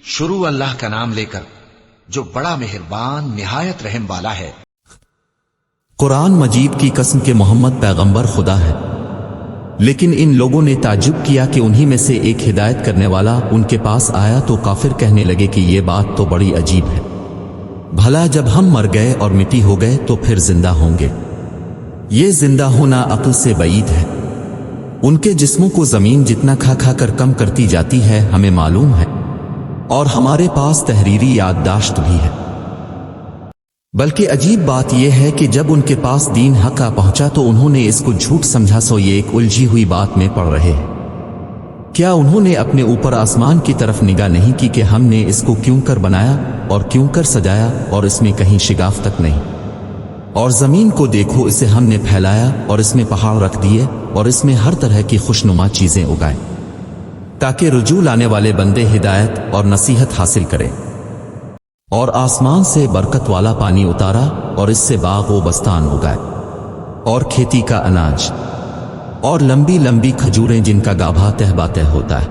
शुरू अल्लाह का नाम लेकर जो बड़ा मेहरबान निहायत रहम वाला है। कुरान मजीद की कसम के मोहम्मद पैगंबर खुदा है। लेकिन इन लोगों ने ताज्जुब किया कि उन्हीं में से एक हिदायत करने वाला उनके पास आया तो काफिर कहने लगे कि ये बात तो बड़ी अजीब है। भला जब हम मर गए और मिट्टी हो गए तो फिर जिंदा होंगे? ये जिंदा होना अक्ल से बईद है। उनके जिस्मों को जमीन जितना खा खा कर कम करती जाती है हमें मालूम है, और हमारे पास तहरीरी याददाश्त भी है। बल्कि अजीब बात यह है कि जब उनके पास दीन हक आ पहुंचा तो उन्होंने इसको झूठ समझा। सो ये एक उलझी हुई बात में पड़ रहे हैं। क्या उन्होंने अपने ऊपर आसमान की तरफ निगाह नहीं की कि हमने इसको क्यों कर बनाया और क्यों कर सजाया और इसमें कहीं शिगाफ तक नहीं? और जमीन को देखो, इसे हमने फैलाया और इसमें पहाड़ रख दिए और इसमें हर तरह की खुशनुमा चीजें उगाएं ताकि रुजू लाने वाले बंदे हिदायत और नसीहत हासिल करें। और आसमान से बरकत वाला पानी उतारा और इससे बाग व बस्तान उगाए और खेती का अनाज और लंबी लंबी खजूरें जिनका गाभा तहबा तह होता है।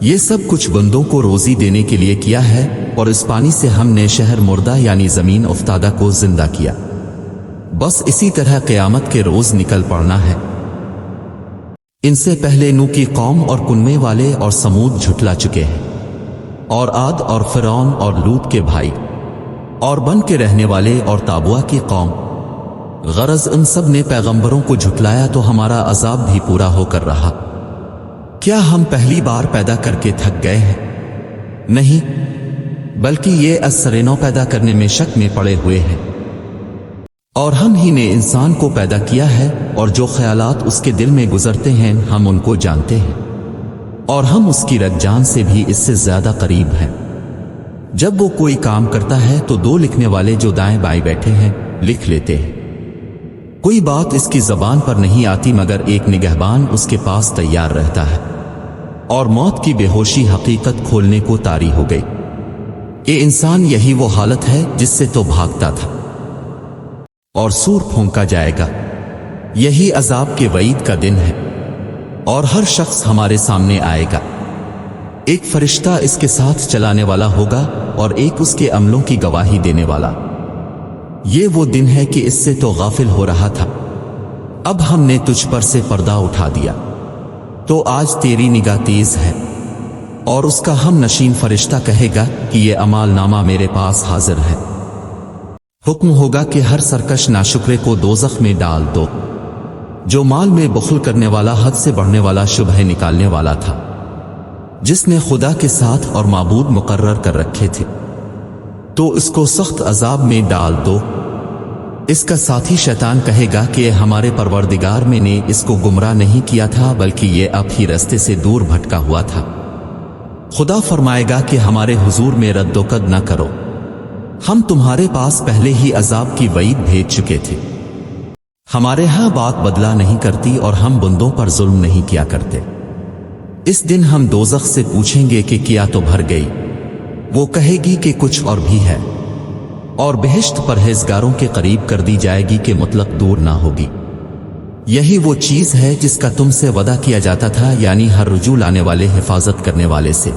ये सब कुछ बंदों को रोजी देने के लिए किया है। और इस पानी से हमने शहर मुर्दा यानी जमीन उफ्तादा को जिंदा किया। बस इसी तरह क़यामत के रोज निकल पड़ना है। इनसे पहले नूह की कौम और कुनमे वाले और समूद झुटला चुके हैं, और आद और फिरौन और लूत के भाई और बन के रहने वाले और ताबुआ की कौम। गरज इन सब ने पैगंबरों को झुटलाया तो हमारा अजाब भी पूरा होकर रहा। क्या हम पहली बार पैदा करके थक गए हैं? नहीं, बल्कि ये असरेनों पैदा करने में शक में पड़े हुए हैं। और हम ही ने इंसान को पैदा किया है और जो ख्यालात उसके दिल में गुजरते हैं हम उनको जानते हैं, और हम उसकी रगजान से भी इससे ज्यादा करीब हैं। जब वो कोई काम करता है तो दो लिखने वाले जो दाएं बाएं बैठे हैं लिख लेते हैं। कोई बात इसकी जबान पर नहीं आती मगर एक निगहबान उसके पास तैयार रहता है। और मौत की बेहोशी हकीकत खोलने को तारी हो गई। ये इंसान यही वो हालत है जिससे तो भागता था, और सूर फूंका जाएगा। यही अजाब के वईद का दिन है, और हर शख्स हमारे सामने आएगा। एक फरिश्ता इसके साथ चलाने वाला होगा और एक उसके अमलों की गवाही देने वाला। ये वो दिन है कि इससे तो गाफिल हो रहा था, अब हमने तुझ पर से पर्दा उठा दिया, तो आज तेरी निगाह तेज है। और उसका हम नशीन फरिश्ता कहेगा कि ये अमाल नामा मेरे पास हाजिर है। हुक्म होगा कि हर सरकश नाशुक्रे को दोज़ख में डाल दो, जो माल में बुखल करने वाला, हद से बढ़ने वाला, शुबह निकालने वाला था, जिसने खुदा के साथ और माबूद मुकर्रर कर रखे थे, तो इसको सख्त अजाब में डाल दो। इसका साथी शैतान कहेगा कि हमारे परवरदिगार में ने इसको गुमराह नहीं किया था, बल्कि ये आप ही रास्ते से दूर भटका हुआ था। खुदा फरमाएगा कि हमारे हुजूर में रद्दोकद न करो, हम तुम्हारे पास पहले ही अजाब की वईद भेज चुके थे। हमारे यहां बात बदला नहीं करती और हम बंदों पर जुल्म नहीं किया करते। इस दिन हम दोज़ख से पूछेंगे कि किया तो भर गई, वो कहेगी कि कुछ और भी है। और बेहिश्त परहेजगारों के करीब कर दी जाएगी कि मुतलक दूर ना होगी। यही वो चीज है जिसका तुमसे वदा किया जाता था, यानी हर रुजू लाने वाले, हिफाजत करने वाले से,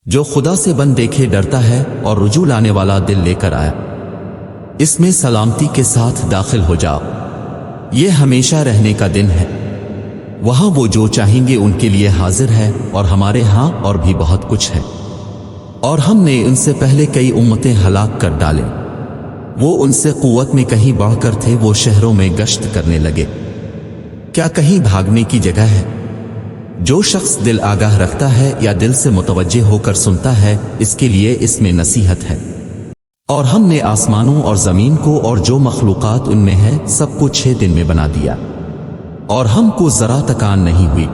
जो खुदा से बन देखे डरता है और रुजू लाने वाला दिल लेकर आया। इसमें सलामती के साथ दाखिल हो जाओ, ये हमेशा रहने का दिन है। वहां वो जो चाहेंगे उनके लिए हाजिर है, और हमारे यहां और भी बहुत कुछ है। और हमने उनसे पहले कई उम्मतें हलाक कर डाले, वो उनसे कुव्वत में कहीं बढ़कर थे। वो शहरों में गश्त करने लगे, क्या कहीं भागने की जगह है? जो शख्स दिल आगाह रखता है या दिल से मुतवज्जे होकर सुनता है, इसके लिए इसमें नसीहत है। और हमने आसमानों और जमीन को और जो मखलूकात उनमें है सबको 6 दिन में बना दिया, और हमको जरा तकान नहीं हुई।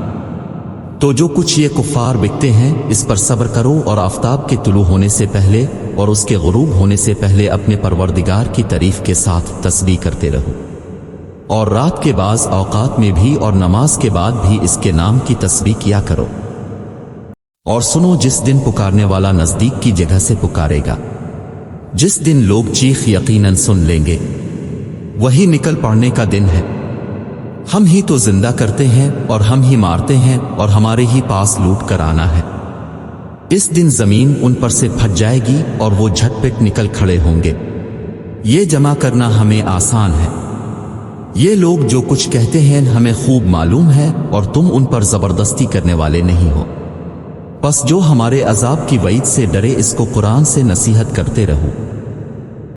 तो जो कुछ ये कुफ्फार बिकते हैं, इस पर सब्र करो, और आफताब के तुलू होने से पहले और उसके गुरूब होने से पहले अपने परवरदिगार की तारीफ के साथ तस्बीह करते रहो, और रात के बाज़ औकात में भी और नमाज के बाद भी इसके नाम की तस्बीह किया करो। और सुनो, जिस दिन पुकारने वाला नजदीक की जगह से पुकारेगा, जिस दिन लोग चीख यकीनन सुन लेंगे, वही निकल पड़ने का दिन है। हम ही तो जिंदा करते हैं और हम ही मारते हैं, और हमारे ही पास लूट कर आना है। اس دن زمین ان پر سے پھٹ جائے گی اور وہ جھٹ پٹ نکل کھڑے ہوں گے۔ یہ جمع کرنا ہمیں آسان ہے۔ یہ لوگ جو کچھ کہتے ہیں ہمیں خوب معلوم ہے اور تم ان پر زبردستی کرنے والے نہیں ہو۔ پس جو ہمارے عذاب کی وعید سے ڈرے اس کو قرآن سے نصیحت کرتے رہو۔